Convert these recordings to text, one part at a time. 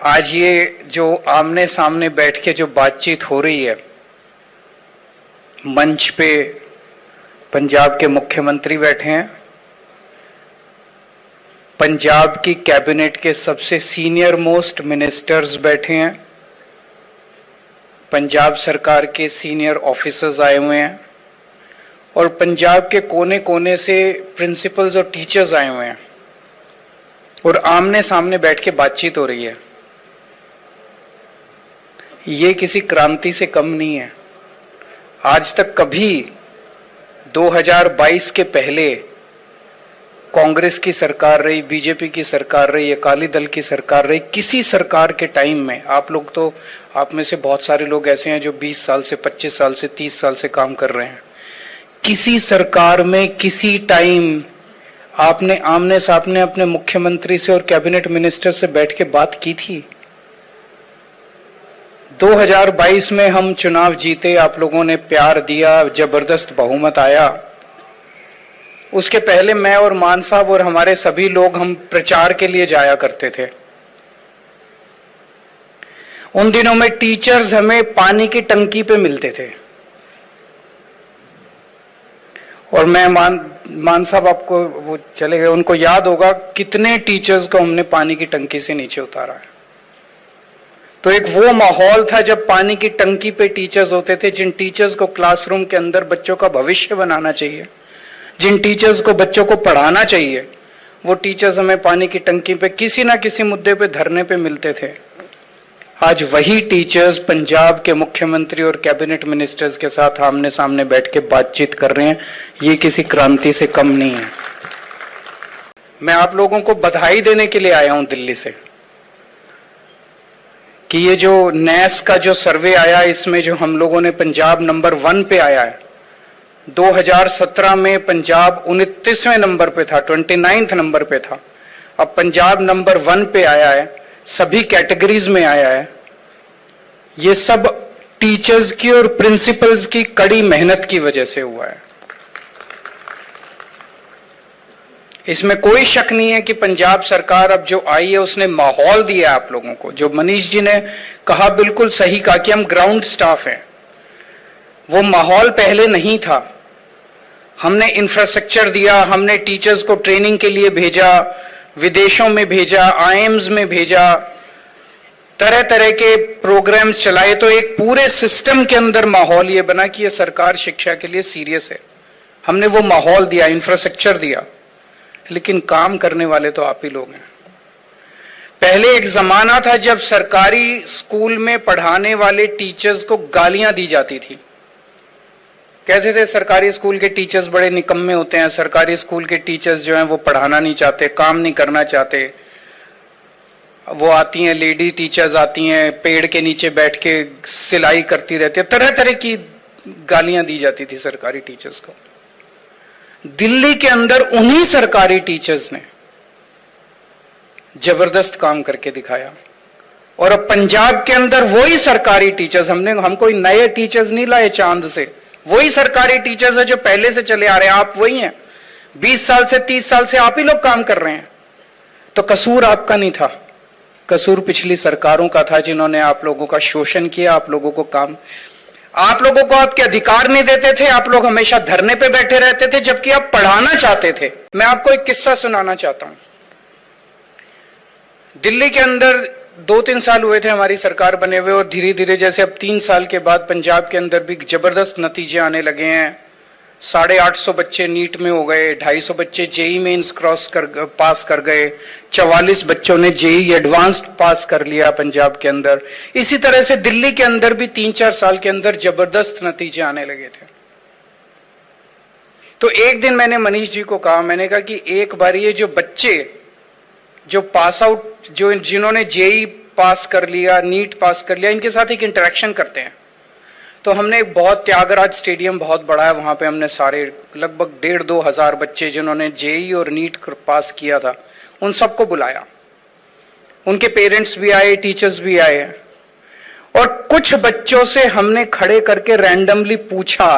आज ये जो आमने सामने बैठ के जो बातचीत हो रही है, मंच पे पंजाब के मुख्यमंत्री बैठे हैं, पंजाब की कैबिनेट के सबसे सीनियर मोस्ट मिनिस्टर्स बैठे हैं, पंजाब सरकार के सीनियर ऑफिसर्स आए हुए हैं और पंजाब के कोने कोने से प्रिंसिपल्स और टीचर्स आए हुए हैं और आमने सामने बैठ के बातचीत हो रही है। ये किसी क्रांति से कम नहीं है। आज तक कभी 2022 के पहले कांग्रेस की सरकार रही, बीजेपी की सरकार रही, अकाली दल की सरकार रही, किसी सरकार के टाइम में आप में से बहुत सारे लोग ऐसे हैं जो 20 साल से 25 साल से 30 साल से काम कर रहे हैं। किसी सरकार में किसी टाइम आपने आमने सामने अपने मुख्यमंत्री से और कैबिनेट मिनिस्टर से बैठ के बात की थी? 2022 में हम चुनाव जीते, आप लोगों ने प्यार दिया, जबरदस्त बहुमत आया। उसके पहले मैं और मान साहब और हमारे सभी लोग हम प्रचार के लिए जाया करते थे। उन दिनों में टीचर्स हमें पानी की टंकी पे मिलते थे और मैं मान साहब आपको वो चले गए, उनको याद होगा कितने टीचर्स को हमने पानी की टंकी से नीचे उतारा है। तो एक वो माहौल था जब पानी की टंकी पे टीचर्स होते थे, जिन टीचर्स को क्लासरूम के अंदर बच्चों का भविष्य बनाना चाहिए, जिन टीचर्स को बच्चों को पढ़ाना चाहिए, वो टीचर्स हमें पानी की टंकी पे किसी ना किसी मुद्दे पे धरने पे मिलते थे। आज वही टीचर्स पंजाब के मुख्यमंत्री और कैबिनेट मिनिस्टर्स के साथ आमने सामने बैठ के बातचीत कर रहे हैं। ये किसी क्रांति से कम नहीं है। मैं आप लोगों को बधाई देने के लिए आया हूं दिल्ली से कि ये जो नैस का जो सर्वे आया, इसमें जो हम लोगों ने पंजाब नंबर 1 पे आया है। 2017 में पंजाब 29वें नंबर पे था, 29th नंबर पे था। अब पंजाब नंबर 1 पे आया है, सभी कैटेगरीज में आया है। ये सब टीचर्स की और प्रिंसिपल्स की कड़ी मेहनत की वजह से हुआ है। इसमें कोई शक नहीं है कि पंजाब सरकार अब जो आई है उसने माहौल दिया आप लोगों को। जो मनीष जी ने कहा, बिल्कुल सही कहा कि हम ग्राउंड स्टाफ हैं। वो माहौल पहले नहीं था। हमने इंफ्रास्ट्रक्चर दिया, हमने टीचर्स को ट्रेनिंग के लिए भेजा, विदेशों में भेजा, आईएम्स में भेजा, तरह तरह के प्रोग्राम्स चलाए। तो एक पूरे सिस्टम के अंदर माहौल ये बना कि ये सरकार शिक्षा के लिए सीरियस है। हमने वो माहौल दिया, इंफ्रास्ट्रक्चर दिया, लेकिन काम करने वाले तो आप ही लोग हैं। पहले एक जमाना था जब सरकारी स्कूल में पढ़ाने वाले टीचर्स को गालियां दी जाती थी। कहते थे सरकारी स्कूल के टीचर्स बड़े निकम्मे होते हैं, सरकारी स्कूल के टीचर्स जो हैं वो पढ़ाना नहीं चाहते, काम नहीं करना चाहते। वो आती हैं, लेडी टीचर्स आती हैं, पेड़ के नीचे बैठ के सिलाई करती रहती है, तरह तरह की गालियां दी जाती थी सरकारी टीचर्स को। दिल्ली के अंदर उन्हीं सरकारी टीचर्स ने जबरदस्त काम करके दिखाया और अब पंजाब के अंदर वही सरकारी टीचर्स, हम कोई नए टीचर्स नहीं लाए चांद से, वही सरकारी टीचर्स है जो पहले से चले आ रहे हैं। आप वही हैं, 20 साल से 30 साल से आप ही लोग काम कर रहे हैं। तो कसूर आपका नहीं था, कसूर पिछली सरकारों का था जिन्होंने आप लोगों का शोषण किया, आप लोगों को आप लोगों को आपके अधिकार नहीं देते थे, आप लोग हमेशा धरने पे बैठे रहते थे जबकि आप पढ़ाना चाहते थे। मैं आपको एक किस्सा सुनाना चाहता हूं। दिल्ली के अंदर 2-3 साल हुए थे हमारी सरकार बने हुए और धीरे धीरे जैसे अब 3 साल के बाद पंजाब के अंदर भी जबरदस्त नतीजे आने लगे हैं। 850 बच्चे नीट में हो गए, 250 बच्चे जेई मेंस पास कर गए, 44 बच्चों ने जेई एडवांस्ड पास कर लिया पंजाब के अंदर। इसी तरह से दिल्ली के अंदर भी 3-4 साल के अंदर जबरदस्त नतीजे आने लगे थे। तो एक दिन मैंने मनीष जी को कहा, मैंने कहा कि एक बार ये जो बच्चे जो पास आउट, जो जिन्होंने जेई पास कर लिया, नीट पास कर लिया, इनके साथ एक इंटरेक्शन करते हैं। तो हमने एक बहुत, त्यागराज स्टेडियम बहुत बड़ा है, वहां पे हमने सारे लगभग 1,500-2 हजार बच्चे जिन्होंने जेई और नीट पास किया था उन सबको बुलाया। उनके पेरेंट्स भी आए, टीचर्स भी आए और कुछ बच्चों से हमने खड़े करके रैंडमली पूछा,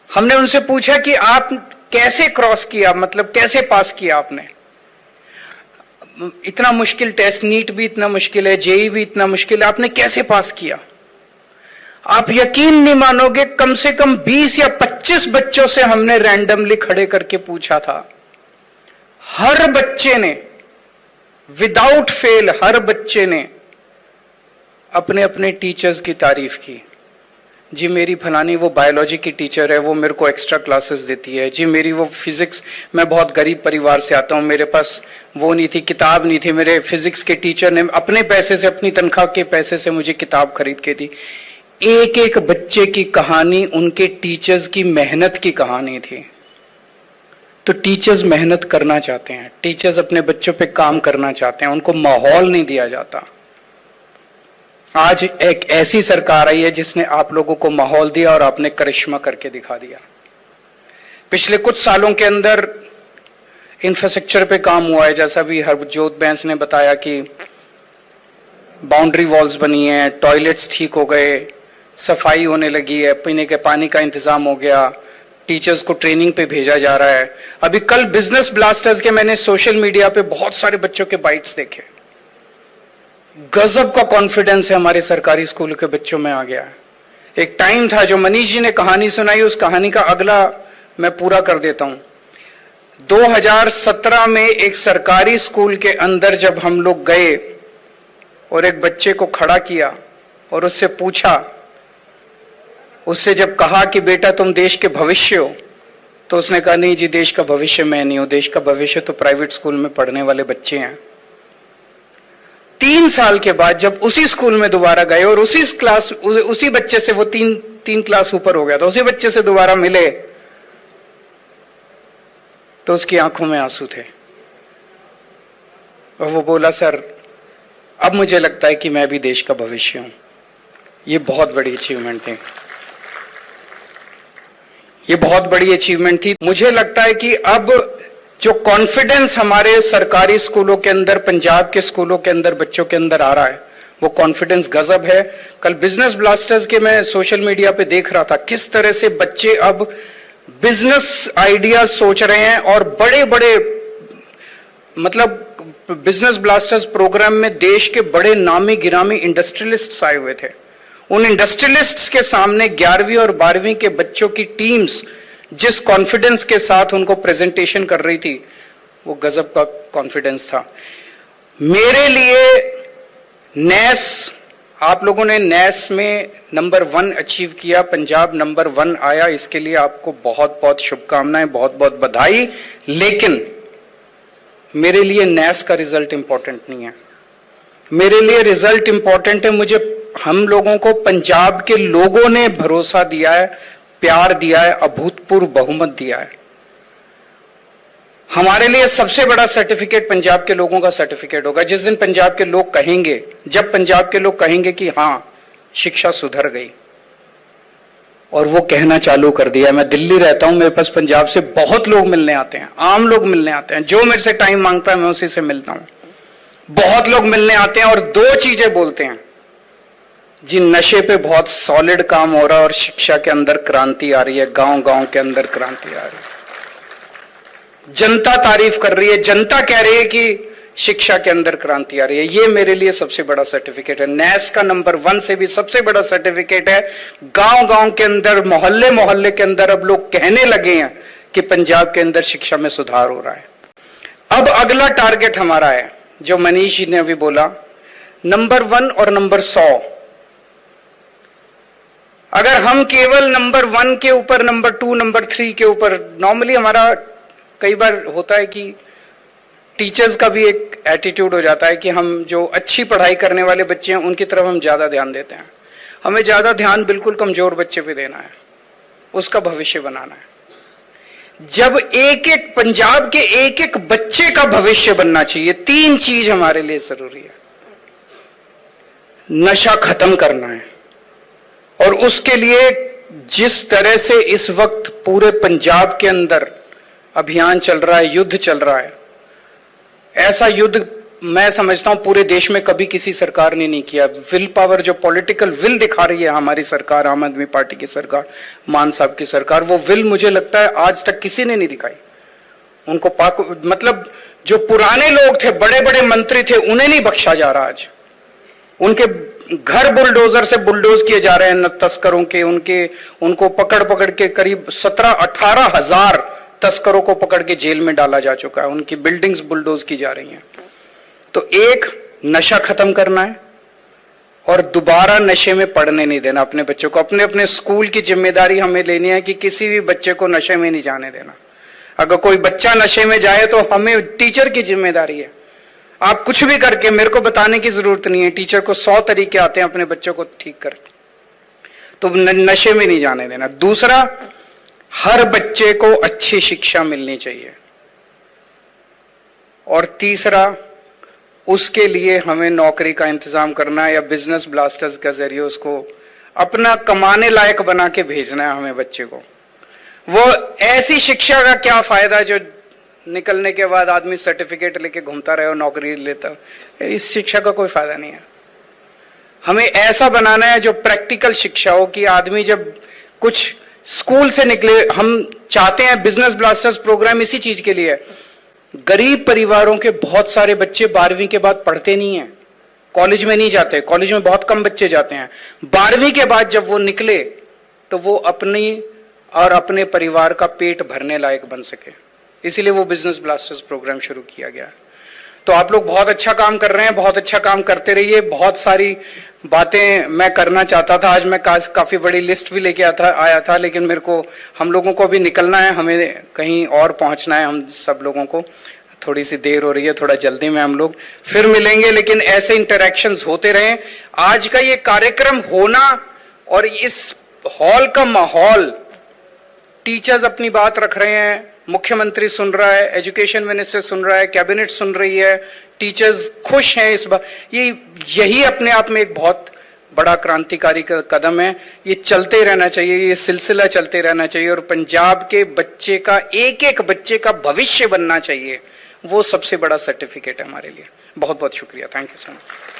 हमने उनसे पूछा कि आप कैसे क्रॉस किया, मतलब कैसे पास किया आपने। इतना मुश्किल टेस्ट, नीट भी इतना मुश्किल है, जेई भी इतना मुश्किल है, आपने कैसे पास किया? आप यकीन नहीं मानोगे, कम से कम 20 या 25 बच्चों से हमने रैंडमली खड़े करके पूछा था। हर बच्चे ने विदाउट फेल, हर बच्चे ने अपने अपने टीचर्स की तारीफ की। जी मेरी फलानी वो बायोलॉजी की टीचर है, वो मेरे को एक्स्ट्रा क्लासेस देती है। जी मेरी वो फिजिक्स, मैं बहुत गरीब परिवार से आता हूं, मेरे पास वो नहीं थी, किताब नहीं थी, मेरे फिजिक्स के टीचर ने अपने पैसे से, अपनी तनख्वाह के पैसे से मुझे किताब खरीद के दी। एक एक बच्चे की कहानी उनके टीचर्स की मेहनत की कहानी थी। तो टीचर्स मेहनत करना चाहते हैं, टीचर्स अपने बच्चों पे काम करना चाहते हैं, उनको माहौल नहीं दिया जाता। आज एक ऐसी सरकार आई है जिसने आप लोगों को माहौल दिया और आपने करिश्मा करके दिखा दिया। पिछले कुछ सालों के अंदर इंफ्रास्ट्रक्चर पे काम हुआ है, जैसा भी हरजोत बैंस ने बताया कि बाउंड्री वॉल्स बनी है, टॉयलेट्स ठीक हो गए, सफाई होने लगी है, पीने के पानी का इंतजाम हो गया, टीचर्स को ट्रेनिंग पे भेजा जा रहा है। अभी कल बिजनेस ब्लास्टर्स के मैंने सोशल मीडिया पे बहुत सारे बच्चों के बाइट्स देखे। गजब का कॉन्फिडेंस है हमारे सरकारी स्कूल के बच्चों में आ गया है। एक टाइम था, जो मनीष जी ने कहानी सुनाई, उस कहानी का अगला मैं पूरा कर देता हूं। 2017 में एक सरकारी स्कूल के अंदर जब हम लोग गए और एक बच्चे को खड़ा किया और उससे पूछा, उससे जब कहा कि बेटा तुम देश के भविष्य हो, तो उसने कहा नहीं जी, देश का भविष्य मैं नहीं हूं, देश का भविष्य तो प्राइवेट स्कूल में पढ़ने वाले बच्चे हैं। 3 साल के बाद जब उसी स्कूल में दोबारा गए और उसी बच्चे से, वो तीन क्लास ऊपर हो गया था, उसी बच्चे से दोबारा मिले, तो उसकी आंखों में आंसू थे और वो बोला, सर अब मुझे लगता है कि मैं भी देश का भविष्य हूं। ये बहुत बड़ी अचीवमेंट थी, ये बहुत बड़ी अचीवमेंट थी। मुझे लगता है कि अब जो कॉन्फिडेंस हमारे सरकारी स्कूलों के अंदर, पंजाब के स्कूलों के अंदर बच्चों के अंदर आ रहा है, वो कॉन्फिडेंस गजब है। कल बिजनेस ब्लास्टर्स के मैं सोशल मीडिया पे देख रहा था किस तरह से बच्चे अब बिजनेस आइडियाज सोच रहे हैं और बड़े बड़े, मतलब बिजनेस ब्लास्टर्स प्रोग्राम में देश के बड़े नामी गिरामी इंडस्ट्रियलिस्ट्स आए हुए थे। उन इंडस्ट्रियलिस्ट्स के सामने 11वीं और 12वीं के बच्चों की टीम्स जिस कॉन्फिडेंस के साथ उनको प्रेजेंटेशन कर रही थी, वो गजब का कॉन्फिडेंस था। मेरे लिए नैस, आप लोगों ने नैस में नंबर 1 अचीव किया, पंजाब नंबर 1 आया, इसके लिए आपको बहुत बहुत शुभकामनाएं, बहुत बहुत बधाई। लेकिन मेरे लिए नैस का रिजल्ट इंपॉर्टेंट नहीं है, मेरे लिए रिजल्ट इंपॉर्टेंट है, मुझे, हम लोगों को पंजाब के लोगों ने भरोसा दिया है, प्यार दिया है, अभूतपूर्व बहुमत दिया है। हमारे लिए सबसे बड़ा सर्टिफिकेट पंजाब के लोगों का सर्टिफिकेट होगा। जिस दिन पंजाब के लोग कहेंगे, जब पंजाब के लोग कहेंगे कि हां शिक्षा सुधर गई, और वो कहना चालू कर दिया। मैं दिल्ली रहता हूं, मेरे पास पंजाब से बहुत लोग मिलने आते हैं, आम लोग मिलने आते हैं, जो मेरे से टाइम मांगता है मैं उसी से मिलता हूं। बहुत लोग मिलने आते हैं और 2 चीजें बोलते हैं, जी नशे पे बहुत सॉलिड काम हो रहा है और शिक्षा के अंदर क्रांति आ रही है, गांव गांव के अंदर क्रांति आ रही है। जनता तारीफ कर रही है, जनता कह रही है कि शिक्षा के अंदर क्रांति आ रही है। ये मेरे लिए सबसे बड़ा सर्टिफिकेट है। नैस का नंबर 1 से भी सबसे बड़ा सर्टिफिकेट है। गांव गांव के अंदर, मोहल्ले मोहल्ले के अंदर अब लोग कहने लगे हैं कि पंजाब के अंदर शिक्षा में सुधार हो रहा है। अब अगला टारगेट हमारा है, जो मनीष जी ने अभी बोला, नंबर 1 और नंबर 100। अगर हम केवल नंबर 1 के ऊपर, नंबर 2, नंबर 3 के ऊपर, नॉर्मली हमारा कई बार होता है कि टीचर्स का भी एक एटीट्यूड हो जाता है कि हम जो अच्छी पढ़ाई करने वाले बच्चे हैं उनकी तरफ हम ज्यादा ध्यान देते हैं। हमें ज्यादा ध्यान बिल्कुल कमजोर बच्चे पे देना है, उसका भविष्य बनाना है। जब एक एक पंजाब के एक एक बच्चे का भविष्य बनना चाहिए, 3 चीज हमारे लिए जरूरी है। नशा खत्म करना है, और उसके लिए जिस तरह से इस वक्त पूरे पंजाब के अंदर अभियान चल रहा है, युद्ध चल रहा है, ऐसा युद्ध मैं समझता हूं पूरे देश में कभी किसी सरकार ने नहीं किया। विल पावर, जो पॉलिटिकल विल दिखा रही है हमारी सरकार, आम आदमी पार्टी की सरकार, मान साहब की सरकार, वो विल मुझे लगता है आज तक किसी ने नहीं दिखाई। उनको मतलब जो पुराने लोग थे, बड़े बड़े मंत्री थे, उन्हें नहीं बख्शा जा रहा। आज उनके घर बुलडोजर से बुलडोज किए जा रहे हैं तस्करों के। उनको पकड़ पकड़ के करीब 17-18 हजार तस्करों को पकड़ के जेल में डाला जा चुका है। उनकी बिल्डिंग्स बुलडोज की जा रही हैं। तो एक, नशा खत्म करना है और दोबारा नशे में पढ़ने नहीं देना अपने बच्चों को। अपने अपने स्कूल की जिम्मेदारी हमें लेनी है कि किसी भी बच्चे को नशे में नहीं जाने देना। अगर कोई बच्चा नशे में जाए तो हमें, टीचर की जिम्मेदारी है। आप कुछ भी करके, मेरे को बताने की जरूरत नहीं है, टीचर को 100 तरीके आते हैं अपने बच्चों को ठीक कर, तो नशे में नहीं जाने देना। दूसरा, हर बच्चे को अच्छी शिक्षा मिलनी चाहिए। और तीसरा, उसके लिए हमें नौकरी का इंतजाम करना है या बिजनेस ब्लास्टर्स के जरिए उसको अपना कमाने लायक बना के भेजना है हमें बच्चे को। वो ऐसी शिक्षा का क्या फायदा जो निकलने के बाद आदमी सर्टिफिकेट लेके घूमता रहे और नौकरी लेता, इस शिक्षा का कोई फायदा नहीं है। हमें ऐसा बनाना है जो प्रैक्टिकल शिक्षा हो कि आदमी जब कुछ स्कूल से निकले, हम चाहते हैं बिजनेस ब्लास्टर्स प्रोग्राम इसी चीज के लिए। गरीब परिवारों के बहुत सारे बच्चे 12वीं के बाद पढ़ते नहीं है, कॉलेज में नहीं जाते, कॉलेज में बहुत कम बच्चे जाते हैं। 12वीं के बाद जब वो निकले तो वो अपनी और अपने परिवार का पेट भरने लायक बन सके, इसीलिए वो बिजनेस ब्लास्टर्स प्रोग्राम शुरू किया गया। तो आप लोग बहुत अच्छा काम कर रहे हैं, बहुत अच्छा काम करते रहिए। बहुत सारी बातें मैं करना चाहता था, आज मैं काफी बड़ी लिस्ट भी लेके आया था, लेकिन मेरे को, हम लोगों को अभी निकलना है, हमें कहीं और पहुंचना है। हम सब लोगों को थोड़ी सी देर हो रही है, थोड़ा जल्दी में हम लोग फिर मिलेंगे, लेकिन ऐसे इंटरेक्शंस होते रहें। आज का ये कार्यक्रम होना और इस हॉल का माहौल, टीचर्स अपनी बात रख रहे हैं, मुख्यमंत्री सुन रहा है, एजुकेशन मिनिस्टर सुन रहा है, कैबिनेट सुन रही है, टीचर्स खुश हैं इस बार, यही अपने आप में एक बहुत बड़ा क्रांतिकारी कदम है। ये चलते रहना चाहिए, ये सिलसिला चलते रहना चाहिए और पंजाब के बच्चे का, एक एक बच्चे का भविष्य बनना चाहिए। वो सबसे बड़ा सर्टिफिकेट है हमारे लिए। बहुत बहुत शुक्रिया। Thank you so much.